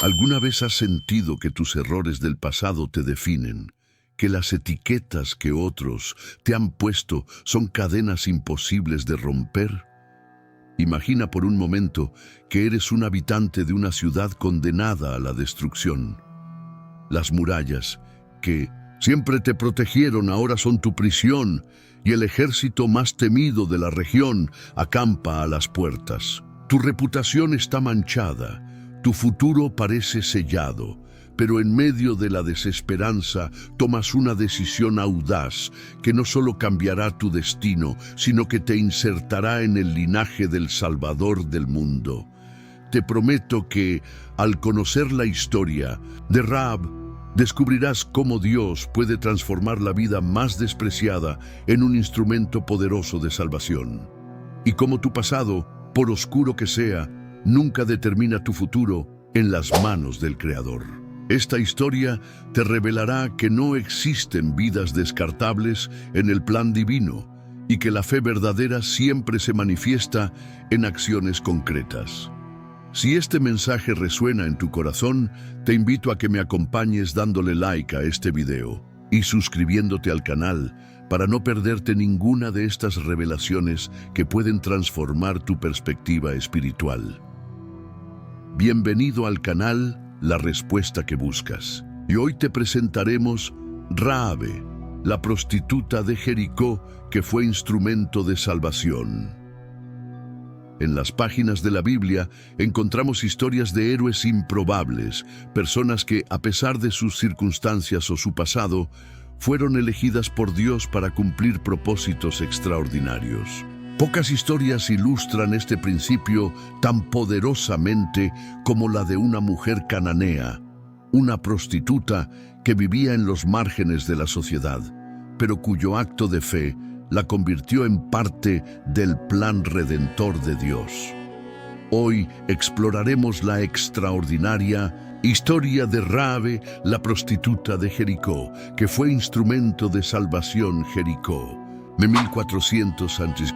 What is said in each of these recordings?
¿Alguna vez has sentido que tus errores del pasado te definen? Que las etiquetas que otros te han puesto son cadenas imposibles de romper? Imagina por un momento que eres un habitante de una ciudad condenada a la destrucción. Las murallas, que siempre te protegieron, ahora son tu prisión, y el ejército más temido de la región acampa a las puertas. Tu reputación está manchada, tu futuro parece sellado, pero en medio de la desesperanza tomas una decisión audaz que no solo cambiará tu destino, sino que te insertará en el linaje del Salvador del mundo. Te prometo que, al conocer la historia de Rahab, descubrirás cómo Dios puede transformar la vida más despreciada en un instrumento poderoso de salvación. Y cómo tu pasado, por oscuro que sea, nunca determina tu futuro en las manos del Creador. Esta historia te revelará que no existen vidas descartables en el plan divino y que la fe verdadera siempre se manifiesta en acciones concretas. Si este mensaje resuena en tu corazón, te invito a que me acompañes dándole like a este video y suscribiéndote al canal para no perderte ninguna de estas revelaciones que pueden transformar tu perspectiva espiritual. Bienvenido al canal La Respuesta que Buscas. Y hoy te presentaremos Raabe, la prostituta de Jericó que fue instrumento de salvación. En las páginas de la Biblia encontramos historias de héroes improbables, personas que, a pesar de sus circunstancias o su pasado, fueron elegidas por Dios para cumplir propósitos extraordinarios. Pocas historias ilustran este principio tan poderosamente como la de una mujer cananea, una prostituta que vivía en los márgenes de la sociedad, pero cuyo acto de fe la convirtió en parte del plan redentor de Dios. Hoy exploraremos la extraordinaria historia de Raabe, la prostituta de Jericó, que fue instrumento de salvación. Jericó, de 1400 a.C.,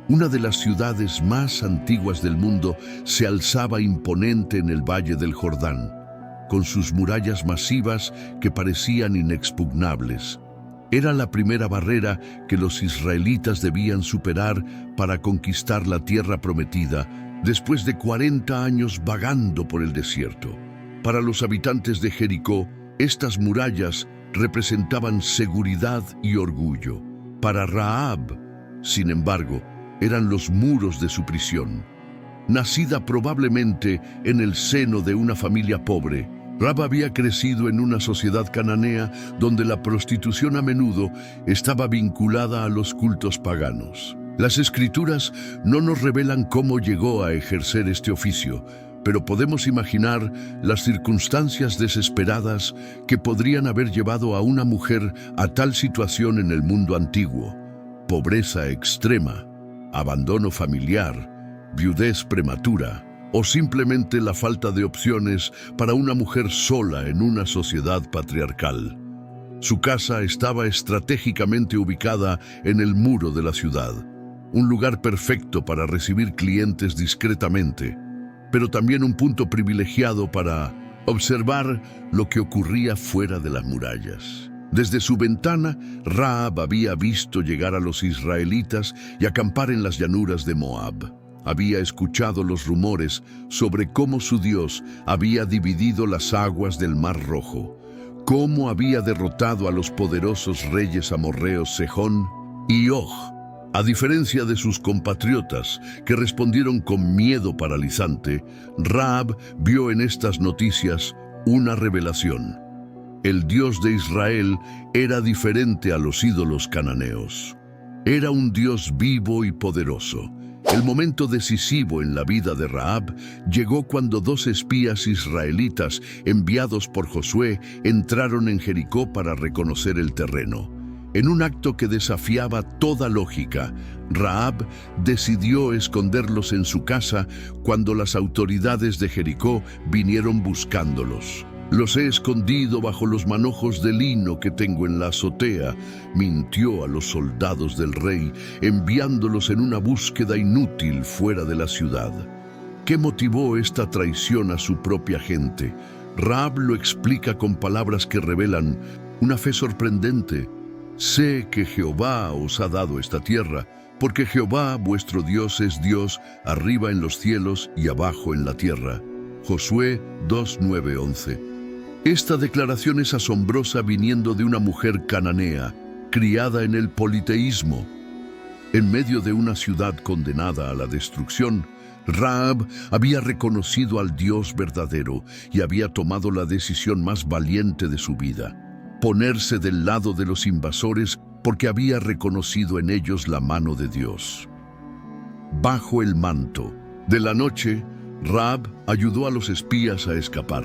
una de las ciudades más antiguas del mundo, se alzaba imponente en el Valle del Jordán, con sus murallas masivas que parecían inexpugnables. Era la primera barrera que los israelitas debían superar para conquistar la tierra prometida después de 40 años vagando por el desierto. Para los habitantes de Jericó, estas murallas representaban seguridad y orgullo. Para Rahab, sin embargo, eran los muros de su prisión. Nacida probablemente en el seno de una familia pobre, Rahab había crecido en una sociedad cananea donde la prostitución a menudo estaba vinculada a los cultos paganos. Las Escrituras no nos revelan cómo llegó a ejercer este oficio, pero podemos imaginar las circunstancias desesperadas que podrían haber llevado a una mujer a tal situación en el mundo antiguo: pobreza extrema, abandono familiar, viudez prematura, o simplemente la falta de opciones para una mujer sola en una sociedad patriarcal. Su casa estaba estratégicamente ubicada en el muro de la ciudad, un lugar perfecto para recibir clientes discretamente, pero también un punto privilegiado para observar lo que ocurría fuera de las murallas. Desde su ventana, Rahab había visto llegar a los israelitas y acampar en las llanuras de Moab. Había escuchado los rumores sobre cómo su Dios había dividido las aguas del Mar Rojo, cómo había derrotado a los poderosos reyes amorreos Sejón y Og. A diferencia de sus compatriotas, que respondieron con miedo paralizante, Rahab vio en estas noticias una revelación. El Dios de Israel era diferente a los ídolos cananeos. Era un Dios vivo y poderoso. El momento decisivo en la vida de Rahab llegó cuando 2 espías israelitas enviados por Josué entraron en Jericó para reconocer el terreno. En un acto que desafiaba toda lógica, Rahab decidió esconderlos en su casa cuando las autoridades de Jericó vinieron buscándolos. «Los he escondido bajo los manojos de lino que tengo en la azotea», mintió a los soldados del rey, enviándolos en una búsqueda inútil fuera de la ciudad. ¿Qué motivó esta traición a su propia gente? Rahab lo explica con palabras que revelan una fe sorprendente. Sé que Jehová os ha dado esta tierra, porque Jehová vuestro Dios es Dios arriba en los cielos y abajo en la tierra. Josué 2, 9, 11. Esta declaración es asombrosa viniendo de una mujer cananea, criada en el politeísmo. En medio de una ciudad condenada a la destrucción, Rahab había reconocido al Dios verdadero y había tomado la decisión más valiente de su vida: ponerse del lado de los invasores porque había reconocido en ellos la mano de Dios. Bajo el manto de la noche, Rahab ayudó a los espías a escapar,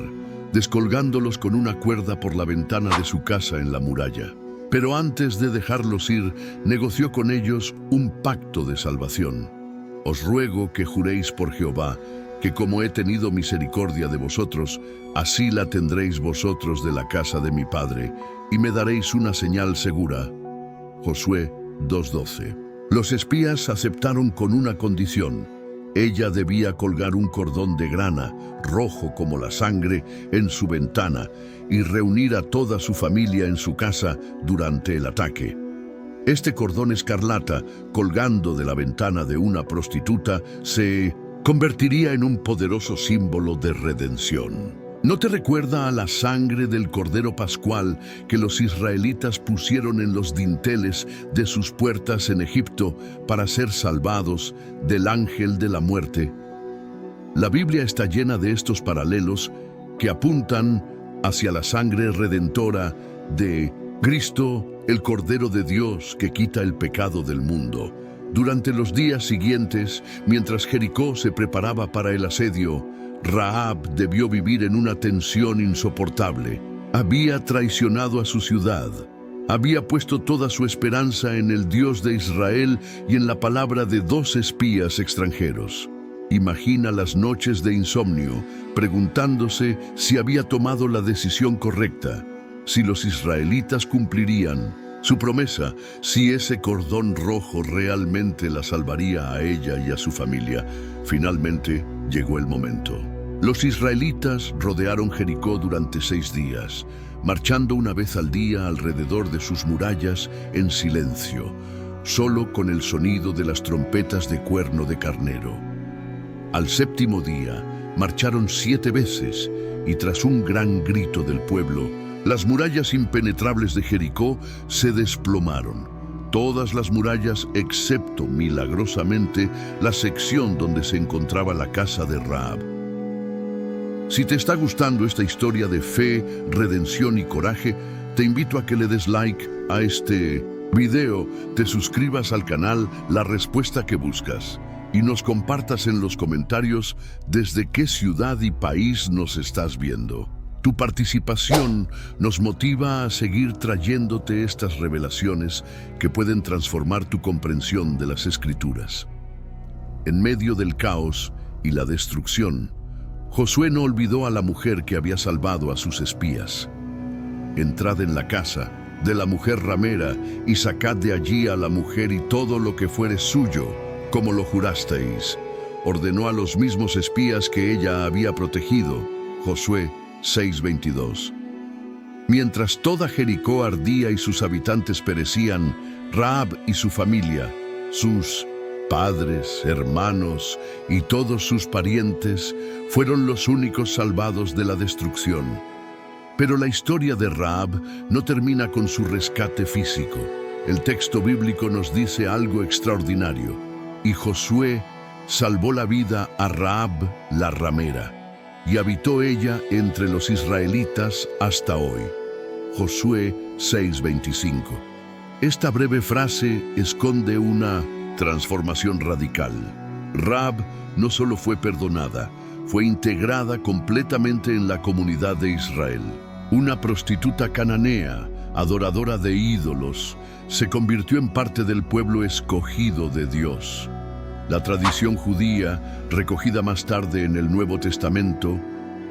descolgándolos con una cuerda por la ventana de su casa en la muralla. Pero antes de dejarlos ir, negoció con ellos un pacto de salvación. Os ruego que juréis por Jehová, que como he tenido misericordia de vosotros, así la tendréis vosotros de la casa de mi padre, y me daréis una señal segura. Josué 2:12. Los espías aceptaron con una condición: ella debía colgar un cordón de grana, rojo como la sangre, en su ventana y reunir a toda su familia en su casa durante el ataque. Este cordón escarlata, colgando de la ventana de una prostituta, se convertiría en un poderoso símbolo de redención. ¿No te recuerda a la sangre del Cordero Pascual que los israelitas pusieron en los dinteles de sus puertas en Egipto para ser salvados del ángel de la muerte? La Biblia está llena de estos paralelos que apuntan hacia la sangre redentora de Cristo, el Cordero de Dios que quita el pecado del mundo. Durante los días siguientes, mientras Jericó se preparaba para el asedio, Rahab debió vivir en una tensión insoportable. Había traicionado a su ciudad. Había puesto toda su esperanza en el Dios de Israel y en la palabra de 2 espías extranjeros. Imagina las noches de insomnio, preguntándose si había tomado la decisión correcta, si los israelitas cumplirían su promesa, si ese cordón rojo realmente la salvaría a ella y a su familia. Finalmente llegó el momento. Los israelitas rodearon Jericó durante 6 días, marchando una vez al día alrededor de sus murallas en silencio, solo con el sonido de las trompetas de cuerno de carnero. Al 7º día, marcharon 7 veces, y tras un gran grito del pueblo, las murallas impenetrables de Jericó se desplomaron. Todas las murallas, excepto, milagrosamente, la sección donde se encontraba la casa de Rahab. Si te está gustando esta historia de fe, redención y coraje, te invito a que le des like a este video, te suscribas al canal La Respuesta que Buscas y nos compartas en los comentarios desde qué ciudad y país nos estás viendo. Tu participación nos motiva a seguir trayéndote estas revelaciones que pueden transformar tu comprensión de las Escrituras. En medio del caos y la destrucción, Josué no olvidó a la mujer que había salvado a sus espías. Entrad en la casa de la mujer ramera y sacad de allí a la mujer y todo lo que fuere suyo, como lo jurasteis. Ordenó a los mismos espías que ella había protegido. Josué 6:22. Mientras toda Jericó ardía y sus habitantes perecían, Rahab y su familia, sus padres, hermanos y todos sus parientes fueron los únicos salvados de la destrucción. Pero la historia de Rahab no termina con su rescate físico. El texto bíblico nos dice algo extraordinario. Y Josué salvó la vida a Rahab la ramera, y habitó ella entre los israelitas hasta hoy. Josué 6:25. Esta breve frase esconde una transformación radical. Rahab no solo fue perdonada, fue integrada completamente en la comunidad de Israel. Una prostituta cananea, adoradora de ídolos, se convirtió en parte del pueblo escogido de Dios. La tradición judía, recogida más tarde en el Nuevo Testamento,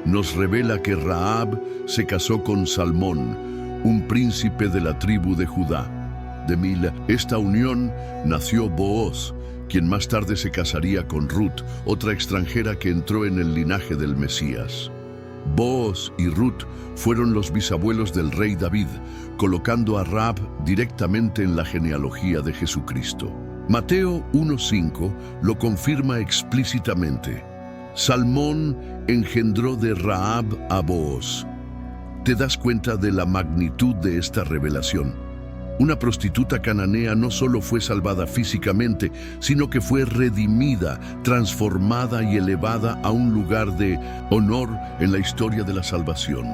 nos revela que Rahab se casó con Salmón, un príncipe de la tribu de Judá. De esta unión nació Booz, quien más tarde se casaría con Ruth, otra extranjera que entró en el linaje del Mesías. Booz y Ruth fueron los bisabuelos del rey David, colocando a Rahab directamente en la genealogía de Jesucristo. Mateo 1:5 lo confirma explícitamente. Salmón engendró de Rahab a Booz. ¿Te das cuenta de la magnitud de esta revelación? Una prostituta cananea no solo fue salvada físicamente, sino que fue redimida, transformada y elevada a un lugar de honor en la historia de la salvación.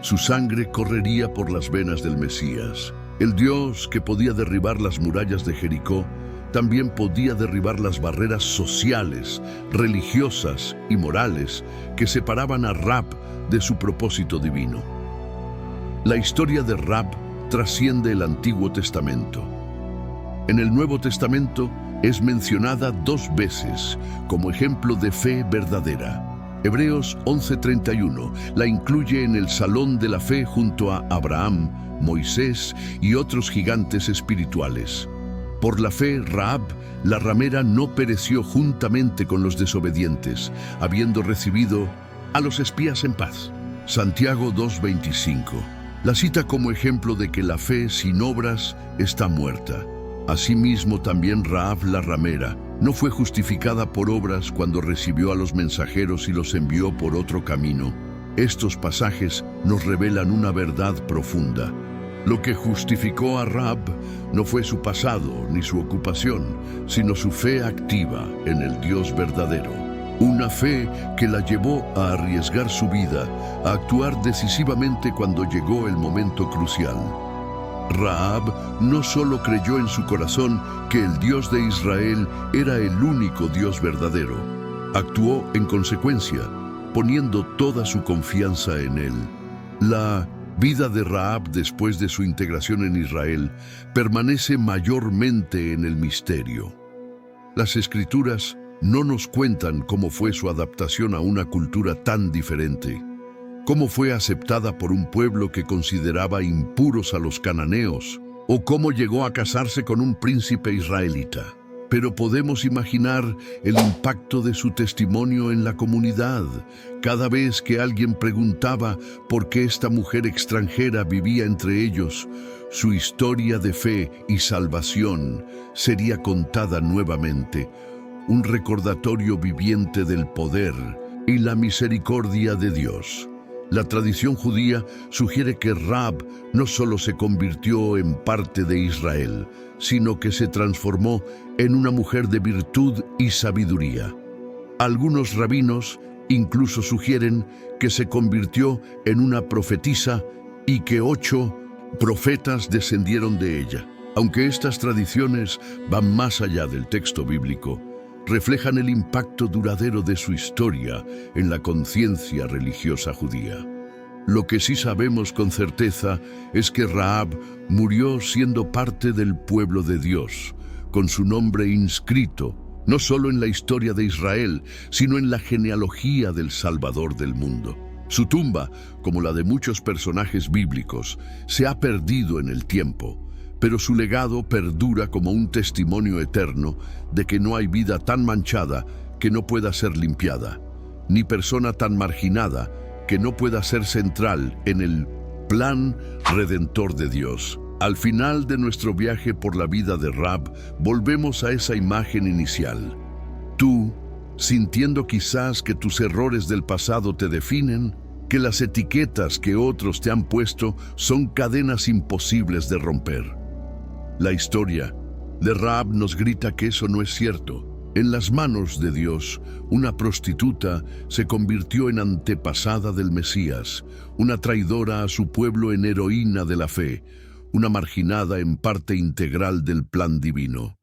Su sangre correría por las venas del Mesías. El Dios que podía derribar las murallas de Jericó, también podía derribar las barreras sociales, religiosas y morales que separaban a Rahab de su propósito divino. La historia de Rahab trasciende el Antiguo Testamento. En el Nuevo Testamento es mencionada 2 veces como ejemplo de fe verdadera. Hebreos 11:31 la incluye en el salón de la fe junto a Abraham, Moisés y otros gigantes espirituales. Por la fe, Rahab, la ramera, no pereció juntamente con los desobedientes, habiendo recibido a los espías en paz. Santiago 2:25 la cita como ejemplo de que la fe sin obras está muerta. Asimismo, también Rahab la ramera no fue justificada por obras cuando recibió a los mensajeros y los envió por otro camino. Estos pasajes nos revelan una verdad profunda. Lo que justificó a Rahab no fue su pasado ni su ocupación, sino su fe activa en el Dios verdadero. Una fe que la llevó a arriesgar su vida, a actuar decisivamente cuando llegó el momento crucial. Rahab no solo creyó en su corazón que el Dios de Israel era el único Dios verdadero, actuó en consecuencia, poniendo toda su confianza en él. La vida de Rahab después de su integración en Israel permanece mayormente en el misterio. Las Escrituras no nos cuentan cómo fue su adaptación a una cultura tan diferente, cómo fue aceptada por un pueblo que consideraba impuros a los cananeos, o cómo llegó a casarse con un príncipe israelita. Pero podemos imaginar el impacto de su testimonio en la comunidad. Cada vez que alguien preguntaba por qué esta mujer extranjera vivía entre ellos, su historia de fe y salvación sería contada nuevamente, un recordatorio viviente del poder y la misericordia de Dios. La tradición judía sugiere que Rahab no solo se convirtió en parte de Israel, sino que se transformó en una mujer de virtud y sabiduría. Algunos rabinos incluso sugieren que se convirtió en una profetisa y que 8 profetas descendieron de ella. Aunque estas tradiciones van más allá del texto bíblico, reflejan el impacto duradero de su historia en la conciencia religiosa judía. Lo que sí sabemos con certeza es que Rahab murió siendo parte del pueblo de Dios, con su nombre inscrito, no solo en la historia de Israel, sino en la genealogía del Salvador del mundo. Su tumba, como la de muchos personajes bíblicos, se ha perdido en el tiempo, pero su legado perdura como un testimonio eterno de que no hay vida tan manchada que no pueda ser limpiada, ni persona tan marginada que no pueda ser central en el plan redentor de Dios. Al final de nuestro viaje por la vida de Rahab, volvemos a esa imagen inicial. Tú, sintiendo quizás que tus errores del pasado te definen, que las etiquetas que otros te han puesto son cadenas imposibles de romper. La historia de Rahab nos grita que eso no es cierto. En las manos de Dios, una prostituta se convirtió en antepasada del Mesías, una traidora a su pueblo en heroína de la fe, una marginada en parte integral del plan divino.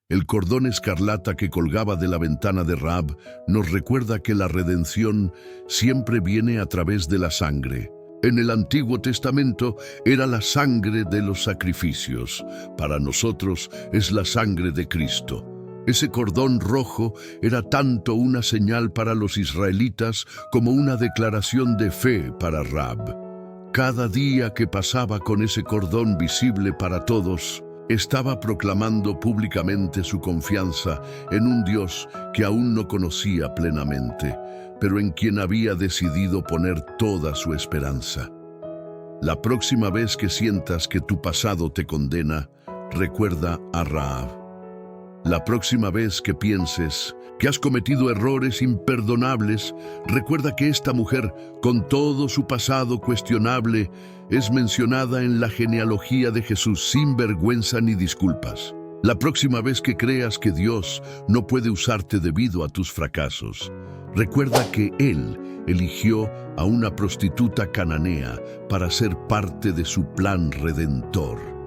El cordón escarlata que colgaba de la ventana de Rahab nos recuerda que la redención siempre viene a través de la sangre. En el Antiguo Testamento era la sangre de los sacrificios. Para nosotros es la sangre de Cristo. Ese cordón rojo era tanto una señal para los israelitas como una declaración de fe para Rahab. Cada día que pasaba con ese cordón visible para todos, Estaba proclamando públicamente su confianza en un Dios que aún no conocía plenamente, pero en quien había decidido poner toda su esperanza. La próxima vez que sientas que tu pasado te condena, recuerda a Rahab. La próxima vez que pienses que has cometido errores imperdonables, recuerda que esta mujer, con todo su pasado cuestionable, es mencionada en la genealogía de Jesús sin vergüenza ni disculpas. La próxima vez que creas que Dios no puede usarte debido a tus fracasos, recuerda que Él eligió a una prostituta cananea para ser parte de su plan redentor.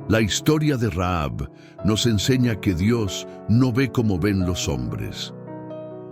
La historia de Rahab nos enseña que Dios no ve como ven los hombres.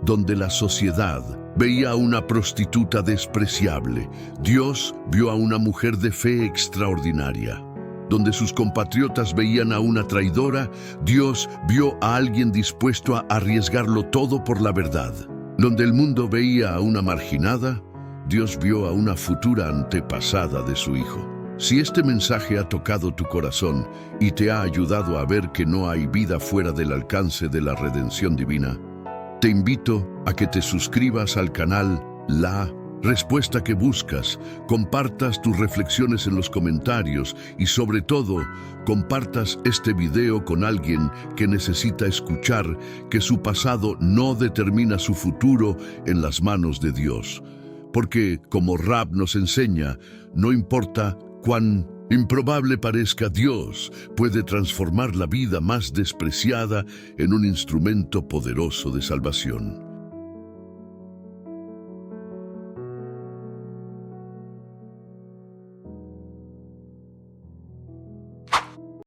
Donde la sociedad veía a una prostituta despreciable, Dios vio a una mujer de fe extraordinaria. Donde sus compatriotas veían a una traidora, Dios vio a alguien dispuesto a arriesgarlo todo por la verdad. Donde el mundo veía a una marginada, Dios vio a una futura antepasada de su hijo. Si este mensaje ha tocado tu corazón y te ha ayudado a ver que no hay vida fuera del alcance de la redención divina, te invito a que te suscribas al canal La Respuesta que Buscas, compartas tus reflexiones en los comentarios y sobre todo, compartas este video con alguien que necesita escuchar que su pasado no determina su futuro en las manos de Dios. Porque, como Rahab nos enseña, no importa cuán improbable parezca, Dios puede transformar la vida más despreciada en un instrumento poderoso de salvación.